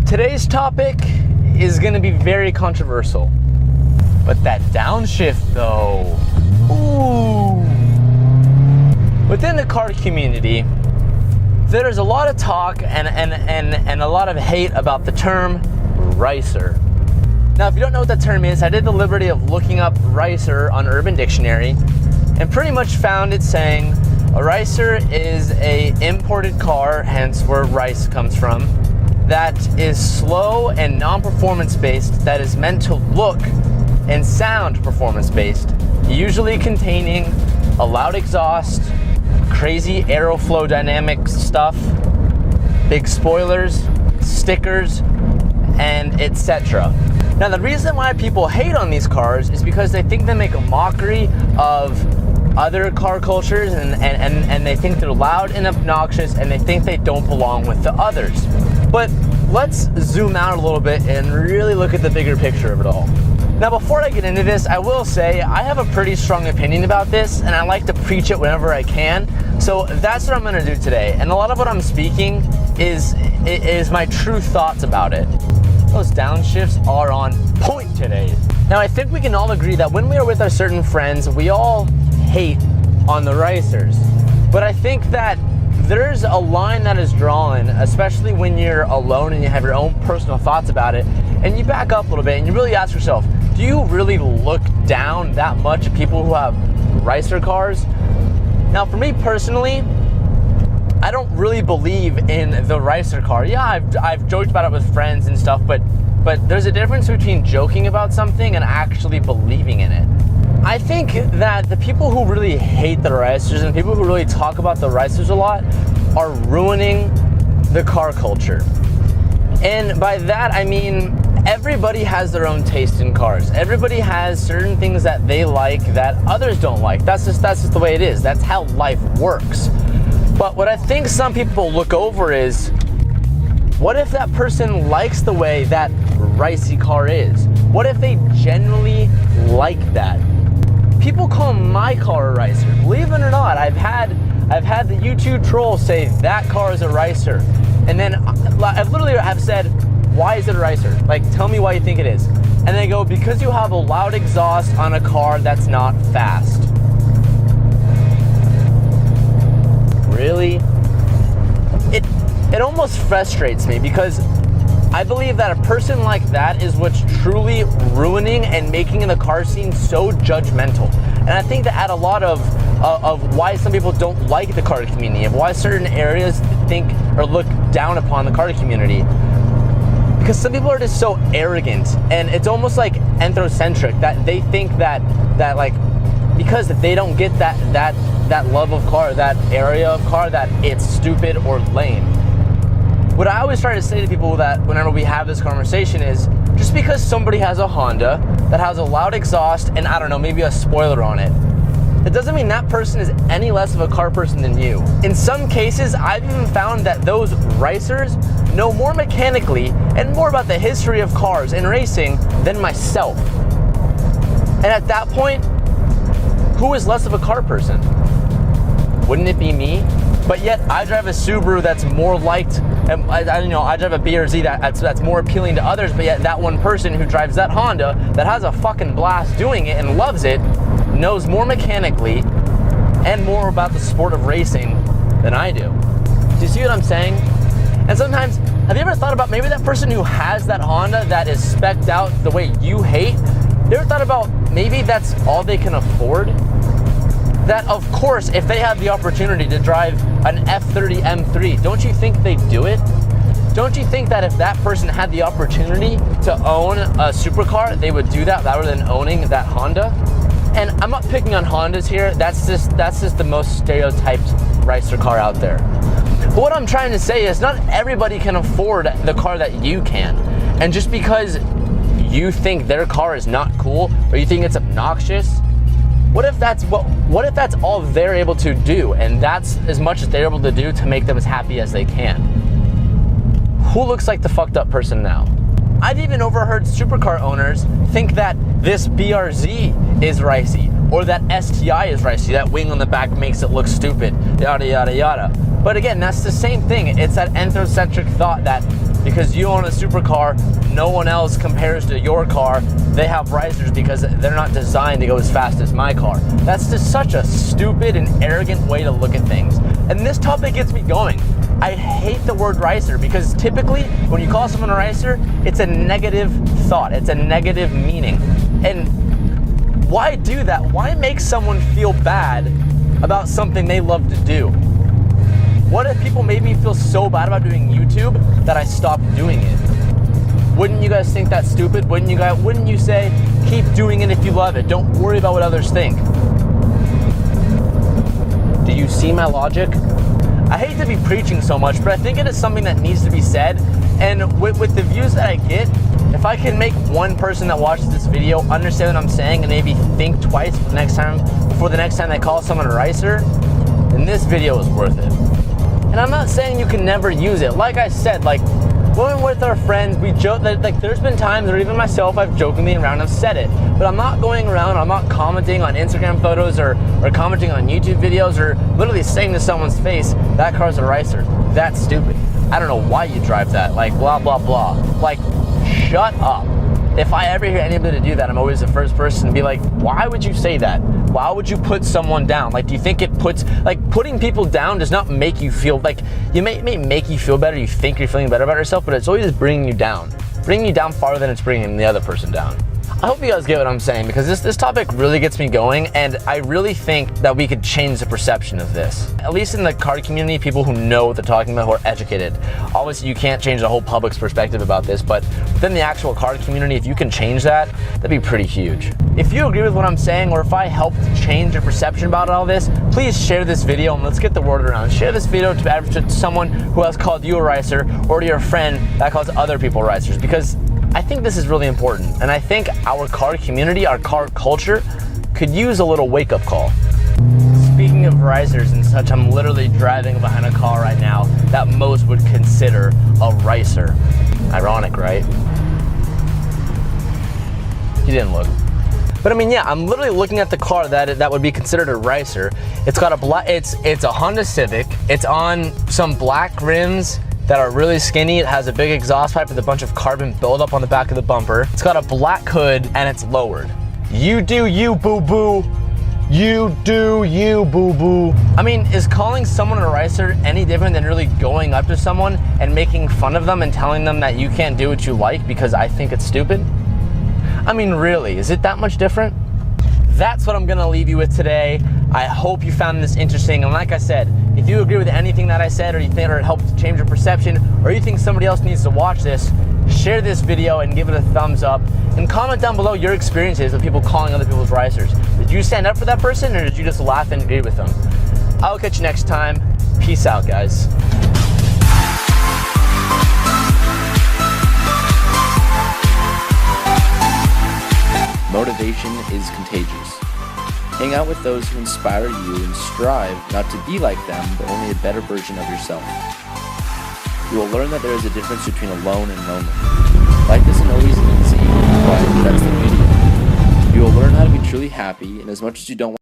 Today's topic is going to be very controversial, but that downshift though, ooh. Within the car community, there's a lot of talk and a lot of hate about the term ricer. Now, if you don't know what that term is, I did the liberty of looking up ricer on Urban Dictionary and pretty much found it saying a ricer is a imported car, hence where rice comes from, that is slow and non-performance based, that is meant to look and sound performance based, usually containing a loud exhaust, crazy aeroflow dynamics stuff, big spoilers, stickers, and etc. Now, the reason why people hate on these cars is because they think they make a mockery of other car cultures and they think they're loud and obnoxious and they think they don't belong with the others. But let's zoom out a little bit and really look at the bigger picture of it all. Now, before I get into this, I will say I have a pretty strong opinion about this and I like to preach it whenever I can. So that's what I'm gonna do today. And a lot of what I'm speaking is my true thoughts about it. Those downshifts are on point today. Now, I think we can all agree that when we are with our certain friends, we all hate on the ricers. But I think that there's a line that is drawn, especially when you're alone and you have your own personal thoughts about it, and you back up a little bit and you really ask yourself, do you really look down that much at people who have ricer cars? Now, for me personally, I don't really believe in the ricer car. Yeah, I've joked about it with friends and stuff, but there's a difference between joking about something and actually believing in it. I think that the people who really hate the ricers and people who really talk about the ricers a lot are ruining the car culture. And by that, I mean, everybody has their own taste in cars. Everybody has certain things that they like that others don't like. That's just the way it is. That's how life works. But what I think some people look over is, what if that person likes the way that ricey car is? What if they genuinely like that? People call my car a ricer. Believe it or not, I've had the YouTube trolls say that car is a ricer. And then I've literally have said, why is it a ricer? Like, tell me why you think it is. And they go, because you have a loud exhaust on a car that's not fast. Really? It almost frustrates me because I believe that a person like that is what's truly ruining and making the car scene so judgmental. And I think that add a lot of why some people don't like the car community, of why certain areas think or look down upon the car community. Because some people are just so arrogant, and it's almost like anthrocentric, that they think that like, because they don't get that love of car, that area of car, that it's stupid or lame. What I always try to say to people that whenever we have this conversation is, just because somebody has a Honda that has a loud exhaust and, I don't know, maybe a spoiler on it, it doesn't mean that person is any less of a car person than you. In some cases, I've even found that those ricers know more mechanically and more about the history of cars and racing than myself. And at that point, who is less of a car person? Wouldn't it be me? But yet I drive a Subaru that's more liked, and I drive a BRZ that's more appealing to others, but yet that one person who drives that Honda that has a fucking blast doing it and loves it knows more mechanically and more about the sport of racing than I do. Do you see what I'm saying? And sometimes, have you ever thought about maybe that person who has that Honda that is spec'd out the way you hate? You ever thought about maybe that's all they can afford? That, of course, if they have the opportunity to drive an F30 M3, don't you think they'd do it? Don't you think that if that person had the opportunity to own a supercar, they would do that rather than owning that Honda? And I'm not picking on Hondas here. That's just the most stereotyped ricer car out there. But what I'm trying to say is, not everybody can afford the car that you can. And just because you think their car is not cool or you think it's obnoxious, what if that's all they're able to do, and that's as much as they're able to do to make them as happy as they can? Who looks like the fucked up person now? I've even overheard supercar owners think that this BRZ is ricey, or that STI is ricey, that wing on the back makes it look stupid, yada yada yada. But again, that's the same thing. It's that anthrocentric thought that because you own a supercar, no one else compares to your car. They have risers because they're not designed to go as fast as my car. That's just such a stupid and arrogant way to look at things. And this topic gets me going. I hate the word ricer because typically when you call someone a ricer, it's a negative thought, it's a negative meaning. And why do that? Why make someone feel bad about something they love to do? What if people made me feel so bad about doing YouTube that I stopped doing it? Wouldn't you guys think that's stupid? Wouldn't you say, keep doing it if you love it, don't worry about what others think? Do you see my logic? I hate to be preaching so much, but I think it is something that needs to be said. And with the views that I get, if I can make one person that watches this video understand what I'm saying and maybe think twice before the next time they call someone a ricer, then this video is worth it. And I'm not saying you can never use it. Like I said, like when we're with our friends, we joke that like there's been times, or even myself, I've jokingly around have said it. But I'm not going around, I'm not commenting on Instagram photos or commenting on YouTube videos or literally saying to someone's face, that car's a ricer. That's stupid. I don't know why you drive that. Like blah, blah, blah. Like, shut up. If I ever hear anybody do that, I'm always the first person to be like, why would you say that? Why would you put someone down? Like, do you think it puts, like, putting people down does not make you feel, like, you may make you feel better, you think you're feeling better about yourself, but it's always bringing you down farther than it's bringing the other person down. I hope you guys get what I'm saying, because this topic really gets me going, and I really think that we could change the perception of this. At least in the car community, people who know what they're talking about, who are educated. Obviously, you can't change the whole public's perspective about this, but within the actual car community, if you can change that, that'd be pretty huge. If you agree with what I'm saying, or if I helped change your perception about all this, please share this video and let's get the word around. Share this video to someone who has called you a ricer, or to your friend that calls other people ricers, because I think this is really important, and I think our car community, our car culture, could use a little wake-up call. Speaking of risers and such, I'm literally driving behind a car right now that most would consider a ricer. Ironic, right? You didn't look. But I mean, yeah, I'm literally looking at the car that would be considered a ricer. It's got it's a Honda Civic. It's on some black rims that are really skinny. It has a big exhaust pipe with a bunch of carbon buildup on the back of the bumper. It's got a black hood and it's lowered. You do you, boo-boo. You do you, boo-boo. I mean, is calling someone a ricer any different than really going up to someone and making fun of them and telling them that you can't do what you like because I think it's stupid? I mean, really, is it that much different? That's what I'm gonna leave you with today. I hope you found this interesting, and like I said, if you agree with anything that I said, or you think it helped change your perception, or you think somebody else needs to watch this, share this video and give it a thumbs up, and comment down below your experiences with people calling other people's ricers. Did you stand up for that person, or did you just laugh and agree with them? I'll catch you next time. Peace out, guys. Motivation is contagious. Hang out with those who inspire you and strive not to be like them, but only a better version of yourself. You will learn that there is a difference between alone and lonely. Life isn't always easy, but that's the beauty of it. You will learn how to be truly happy, and as much as you don't